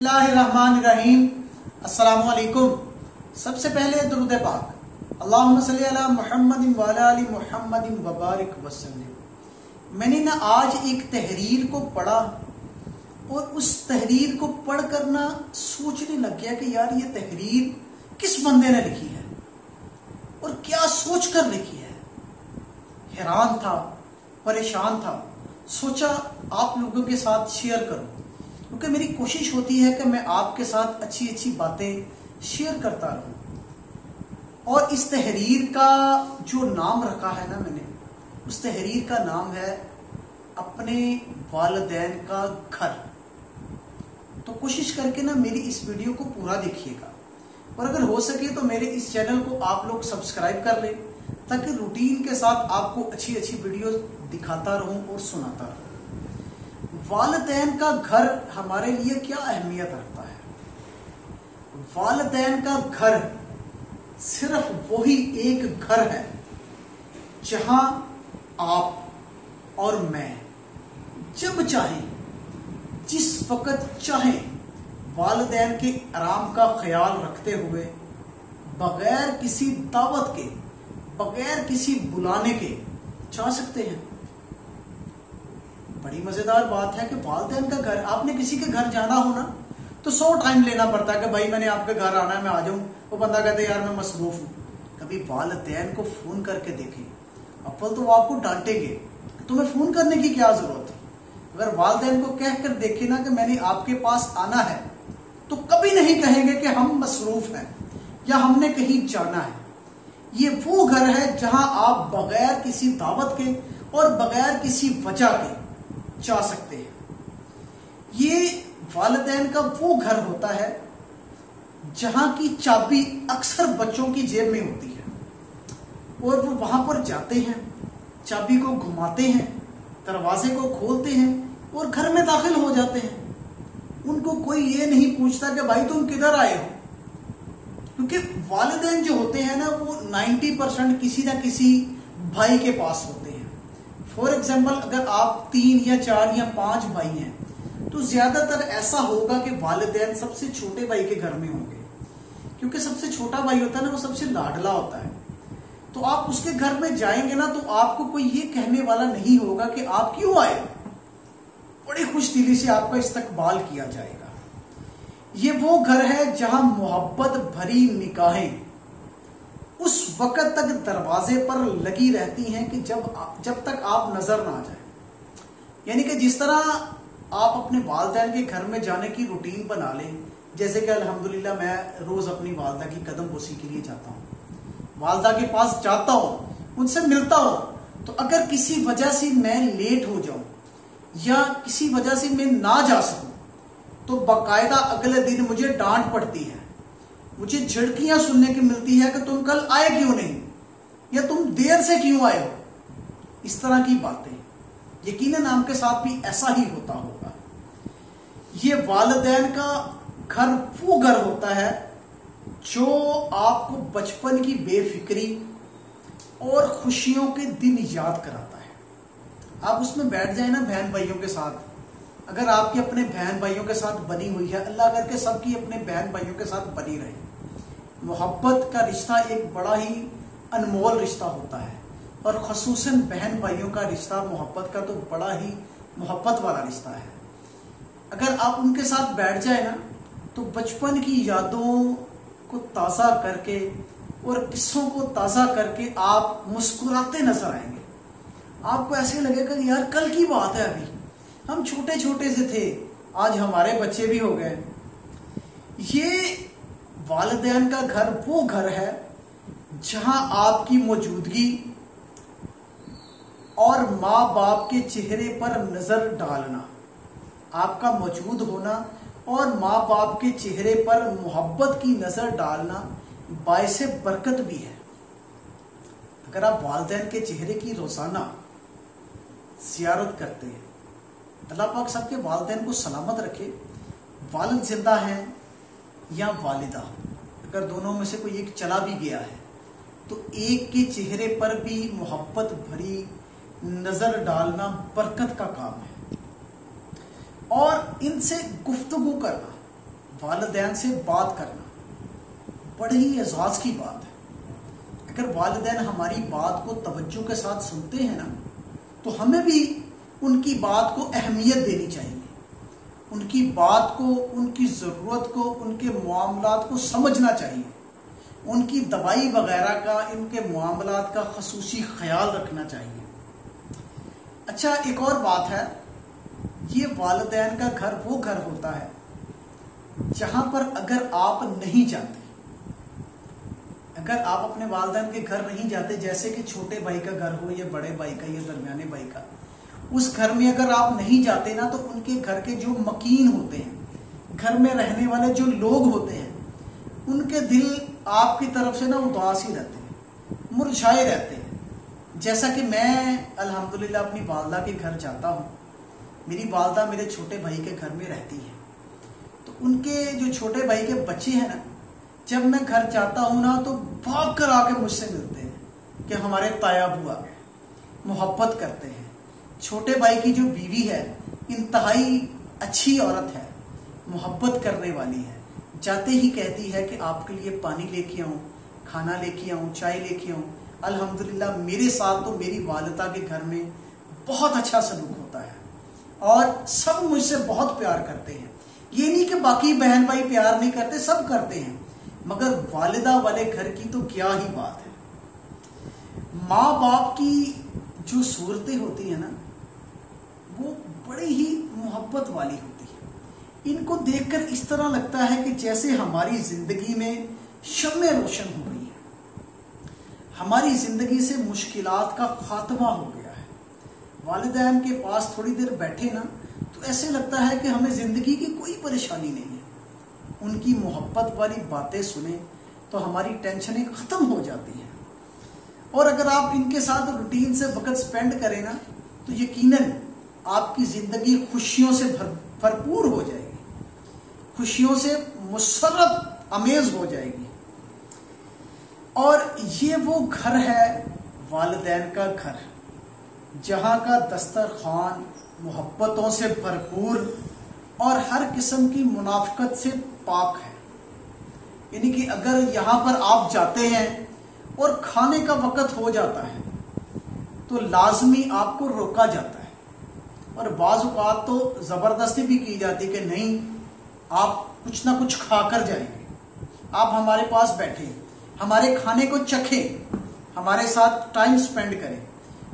बिस्मिल्लाहिर्रहमानिर्रहीम। अस्सलामु अलैकुम। सबसे पहले दुरूद पाक, अल्लाहुम्मा सल्ली अला मुहम्मदिन व अला आलि मुहम्मदिन व बारिक वसल्लिम। मैंने ना आज एक तहरीर को पढ़ा और उस तहरीर को पढ़कर ना सोचने लग गया कि यार ये तहरीर किस बंदे ने लिखी है और क्या सोच कर लिखी है। हैरान था, परेशान था, सोचा आप लोगों के साथ शेयर करूं, क्योंकि मेरी कोशिश होती है कि मैं आपके साथ अच्छी अच्छी बातें शेयर करता रहूं। और इस तहरीर का जो नाम रखा है ना मैंने, उस तहरीर का नाम है अपने वालिदैन का घर। तो कोशिश करके ना मेरी इस वीडियो को पूरा देखिएगा और अगर हो सके तो मेरे इस चैनल को आप लोग सब्सक्राइब कर लें, ताकि रूटीन के साथ आपको अच्छी अच्छी वीडियो दिखाता रहूं और सुनाता रहूं। वालिदैन का घर हमारे लिए क्या अहमियत रखता है? वालिदैन का घर सिर्फ वही एक घर है जहां आप और मैं जब चाहें, जिस वक्त चाहें, वालिदैन के आराम का ख्याल रखते हुए, बगैर किसी दावत के, बगैर किसी बुलाने के जा सकते हैं। बड़ी मजेदार बात है कि वालिदैन का घर, आपने किसी के घर जाना हो ना तो 100 टाइम लेना पड़ता है कि भाई मैंने आपके घर आना है, मैं आ जाऊं। वो बंदा कहते यार मैं मसरूफ हूं। कभी वालिदैन को फोन करके देखें। अव्वल तो वो आपको डांटेंगे कि तुम्हें फोन करने की क्या जरूरत है। अगर वालिदैन को कहकर देखे ना कि मैंने आपके पास आना है, तो कभी नहीं कहेंगे कि हम मसरूफ हैं या हमने कहीं जाना है। ये वो घर है जहां आप बगैर किसी दावत के और बगैर किसी वजह के जा सकते हैं। ये वालिदैन का वो घर होता है जहां की चाबी अक्सर बच्चों की जेब में होती है और वो वहां पर जाते हैं, चाबी को घुमाते हैं, दरवाजे को खोलते हैं और घर में दाखिल हो जाते हैं। उनको कोई ये नहीं पूछता कि भाई तुम किधर आए हो, क्योंकि वालिदैन जो होते हैं ना वो 90% किसी ना किसी भाई के पास होते हैं। फॉर एग्जाम्पल अगर आप 3 या 4 या 5 भाई हैं तो ज्यादातर ऐसा होगा कि वालिदैन सबसे छोटे भाई के घर में होंगे, क्योंकि सबसे छोटा भाई होता है ना वो सबसे लाडला होता है। तो आप उसके घर में जाएंगे ना तो आपको कोई ये कहने वाला नहीं होगा कि आप क्यों आए, बड़ी खुश दिली से आपका इस्तकबाल किया जाएगा। ये वो घर है जहां मोहब्बत भरी निगाहें उस वक्त तक दरवाजे पर लगी रहती हैं कि जब तक आप नजर ना आ जाए। यानी कि जिस तरह आप अपने वालिदैन के घर में जाने की रूटीन बना लें, जैसे कि अल्हम्दुलिल्लाह मैं रोज अपनी वालिदा की कदम बोसी के लिए जाता हूँ, वालिदा के पास जाता हूँ, उनसे मिलता हूँ। तो अगर किसी वजह से मैं लेट हो जाऊं या किसी वजह से मैं ना जा सकूं तो बाकायदा अगले दिन मुझे डांट पड़ती है, मुझे झिड़कियां सुनने की मिलती है कि तुम कल आए क्यों नहीं या तुम देर से क्यों आए हो। इस तरह की बातें यकीनन आपके साथ भी ऐसा ही होता होगा। ये वालिदैन का घर वो घर होता है जो आपको बचपन की बेफिक्री और खुशियों के दिन याद कराता है। आप उसमें बैठ जाए ना बहन भाइयों के साथ, अगर आपके अपने बहन भाइयों के साथ बनी हुई है, अल्लाह करके सबकी अपने बहन भाइयों के साथ बनी रहे। मोहब्बत का रिश्ता एक बड़ा ही अनमोल रिश्ता होता है और खसूसन बहन भाइयों का रिश्ता मोहब्बत का तो बड़ा ही मोहब्बत वाला रिश्ता है। अगर आप उनके साथ बैठ जाए ना तो बचपन की यादों को ताज़ा करके और किस्सों को ताज़ा करके आप मुस्कुराते नजर आएंगे। आपको ऐसे लगेगा कि यार कल की बात है, अभी हम छोटे छोटे से थे, आज हमारे बच्चे भी हो गए। ये वालिदैन का घर वो घर है जहां आपकी मौजूदगी और माँ बाप के चेहरे पर नजर डालना, आपका मौजूद होना और माँ बाप के चेहरे पर मोहब्बत की नजर डालना बाइसे बरकत भी है। अगर आप वालिदैन के चेहरे की रोजाना जियारत करते हैं, अल्लाह पाक सबके वालिदैन को सलामत रखे। वालिद जिंदा हैं या वालिदा, अगर दोनों में से कोई एक चला भी गया है तो एक के चेहरे पर भी मोहब्बत भरी नजर डालना बरकत का काम है। और इनसे गुफ्तगू करना, والدین سے بات کرنا بڑی ہی اعزاز کی بات ہے. اگر والدین ہماری بات کو توجہ کے ساتھ سنتے ہیں نا تو ہمیں بھی ان کی بات کو اہمیت دینی چاہیے. ان کی بات کو، ان کی ضرورت کو، ان کے معاملات کو سمجھنا چاہیے. ان کی دوائی وغیرہ کا، ان کے معاملات کا خصوصی خیال رکھنا چاہیے. اچھا، ایک اور بات ہے، یہ والدین کا گھر وہ گھر ہوتا ہے جہاں پر اگر آپ نہیں جاتے، اگر آپ اپنے والدین کے گھر نہیں جاتے، جیسے کہ چھوٹے بھائی کا گھر ہو یا بڑے بھائی کا یا درمیانے بھائی کا، اس گھر میں اگر آپ نہیں جاتے نا تو ان کے گھر کے جو مکین ہوتے ہیں، گھر میں رہنے والے جو لوگ ہوتے ہیں، ان کے دل آپ کی طرف سے نا اداس ہی رہتے ہیں، مرجھائے رہتے ہیں. جیسا کہ میں الحمدللہ اپنی والدہ کے گھر جاتا ہوں، میری والدہ میرے چھوٹے بھائی کے گھر میں رہتی ہے، تو ان کے جو چھوٹے بھائی کے بچے ہیں نا، جب میں گھر جاتا ہوں نا تو بھاگ کر آ کے مجھ سے ملتے ہیں کہ ہمارے تایا ابو آ گئے، محبت کرتے ہیں. چھوٹے بھائی کی جو بیوی ہے انتہائی اچھی عورت ہے، محبت کرنے والی ہے. جاتے ہی کہتی ہے کہ آپ کے لیے پانی لے کے آؤں، کھانا لے کے آؤں، چائے لے کے آؤں. الحمدللہ میرے ساتھ تو میری والدہ کے گھر میں بہت اچھا سلوک ہوتا ہے اور سب مجھ سے بہت پیار کرتے ہیں. یہ نہیں کہ باقی بہن بھائی پیار نہیں کرتے، سب کرتے ہیں، مگر والدہ والے گھر کی تو کیا ہی بات ہے. ماں باپ کی جو صورتیں ہوتی ہیں نا وہ بڑی ہی محبت والی ہوتی ہے. ان کو دیکھ کر اس طرح لگتا ہے کہ جیسے ہماری زندگی میں شمع روشن ہو گئی ہے، ہماری زندگی سے مشکلات کا خاتمہ ہو گیا ہے. والدین کے پاس تھوڑی دیر بیٹھے نا تو ایسے لگتا ہے کہ ہمیں زندگی کی کوئی پریشانی نہیں ہے. ان کی محبت والی باتیں سنیں تو ہماری ٹینشنیں ختم ہو جاتی ہیں. اور اگر آپ ان کے ساتھ روٹین سے وقت سپینڈ کریں نا تو یقیناً آپ کی زندگی خوشیوں سے بھرپور ہو جائے گی، خوشیوں سے مسرت امیز ہو جائے گی. اور یہ وہ گھر ہے والدین کا گھر جہاں کا دسترخوان محبتوں سے بھرپور اور ہر قسم کی منافقت سے پاک ہے. یعنی کہ اگر یہاں پر آپ جاتے ہیں اور کھانے کا وقت ہو جاتا ہے تو لازمی آپ کو روکا جاتا ہے، اور بعض اوقات تو زبردستی بھی کی جاتی کہ نہیں آپ کچھ نہ کچھ کھا کر جائیں گے، آپ ہمارے پاس بیٹھیں، ہمارے کھانے کو چکھیں، ہمارے ساتھ ٹائم سپینڈ کریں.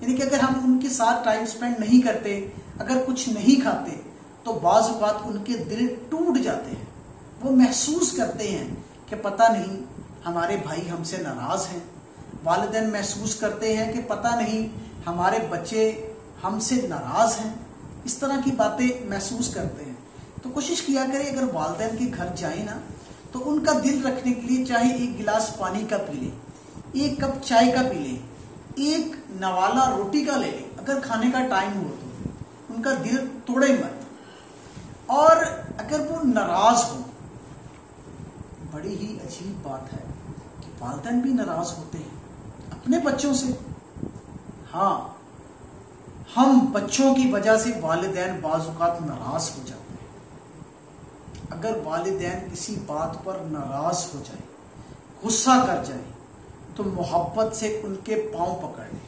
یعنی کہ اگر ہم ان کے ساتھ ٹائم سپینڈ نہیں کرتے، اگر کچھ نہیں کھاتے تو بعض اوقات ان کے دل ٹوٹ جاتے ہیں. وہ محسوس کرتے ہیں کہ پتہ نہیں ہمارے بھائی ہم سے ناراض ہیں. والدین محسوس کرتے ہیں کہ پتہ نہیں ہمارے بچے ہم سے ناراض ہیں. اس طرح کی باتیں محسوس کرتے ہیں. تو کوشش کیا کریں اگر والدین کے گھر جائیں نا تو ان کا دل رکھنے کے لیے چاہے ایک گلاس پانی کا پی لیں، ایک کپ چائے کا پی لیں، ایک نوالا روٹی کا لے لیں. اگر کھانے کا ٹائم ہو تو ان کا دل توڑے مت. اور اگر وہ ناراض ہو، بڑی ہی عجیب بات ہے کہ والدین بھی ناراض ہوتے ہیں اپنے بچوں سے. ہاں، ہم بچوں کی وجہ سے والدین بعض اوقات ناراض ہو جاتے ہیں. اگر والدین کسی بات پر ناراض ہو جائیں، غصہ کر جائیں تو محبت سے ان کے پاؤں پکڑ لیں،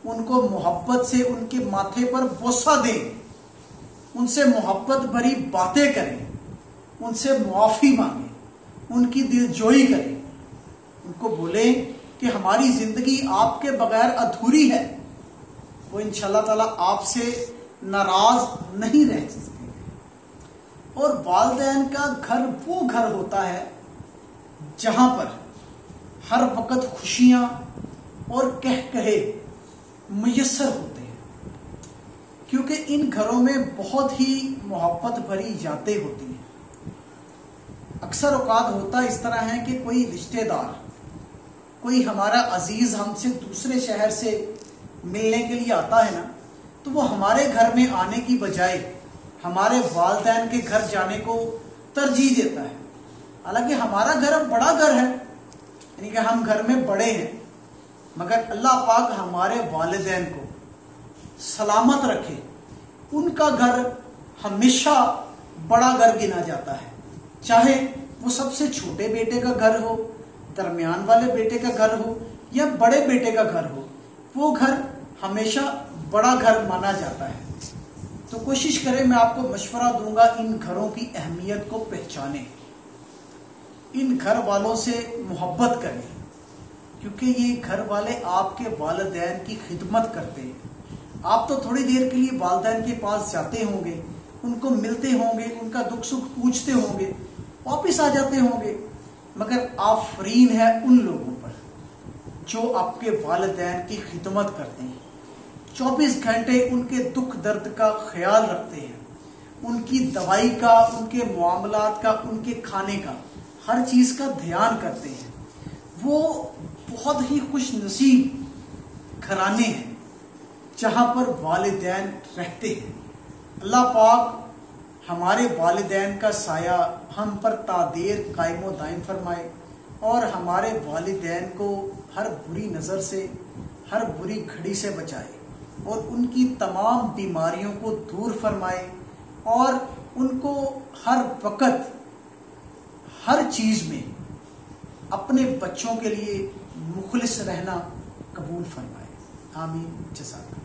ان کو محبت سے ان کے ماتھے پر بوسہ دیں، ان سے محبت بھری باتیں کریں، ان سے معافی مانگیں، ان کی دل جوئی کریں، ان کو بولیں کہ ہماری زندگی آپ کے بغیر ادھوری ہے. وہ انشاءاللہ تعالیٰ آپ سے ناراض نہیں رہ سکتے. اور والدین کا گھر وہ گھر ہوتا ہے جہاں پر ہر وقت خوشیاں اور کہے میسر ہوتے ہیں، کیونکہ ان گھروں میں بہت ہی محبت بھری یادیں ہوتی ہیں. اکثر اوقات ہوتا اس طرح ہے کہ کوئی رشتہ دار، کوئی ہمارا عزیز ہم سے دوسرے شہر سے ملنے کے لیے آتا ہے نا تو وہ ہمارے گھر میں آنے کی بجائے ہمارے والدین کے گھر جانے کو ترجیح دیتا ہے. حالانکہ ہمارا گھر بڑا گھر ہے، یعنی کہ ہم گھر میں بڑے ہیں، مگر اللہ پاک ہمارے والدین کو سلامت رکھے. ان کا گھر ہمیشہ بڑا گھر گنا جاتا ہے. चाहे वो सबसे छोटे बेटे का घर हो, दरमियान वाले बेटे का घर हो या बड़े बेटे का घर हो, वो घर हमेशा बड़ा घर माना जाता है। तो कोशिश करें, मैं आपको मशवरा दूंगा, इन घरों की अहमियत को पहचानें, इन घर वालों से मोहब्बत करें, क्योंकि ये घर वाले आपके वालिदैन की खिदमत करते हैं। आप तो थोड़ी देर के लिए वालिदैन के पास जाते होंगे, उनको मिलते होंगे, उनका दुख सुख पूछते होंगे, वापस आ जाते होंगे, मगर आफरीन है उन लोगों पर जो आपके वालिदैन की खिदमत करते हैं, 24 घंटे उनके दुख दर्द का ख्याल रखते हैं, उनकी दवाई का, उनके मामलात का, उनके खाने का, हर चीज का ध्यान करते हैं। वो बहुत ही खुश नसीब घराने हैं जहां पर वालिदैन रहते हैं। अल्लाह पाक हमारे वालिदैन का साया हम पर तादेर कायमो दायम फरमाए और हमारे वालिदैन को हर बुरी नज़र से, हर बुरी घड़ी से बचाए और उनकी तमाम बीमारियों को दूर फरमाए और उनको हर वक्त हर चीज़ में अपने बच्चों के लिए मुखलिस रहना कबूल फरमाए। आमीन। जज़ाकल्लाह।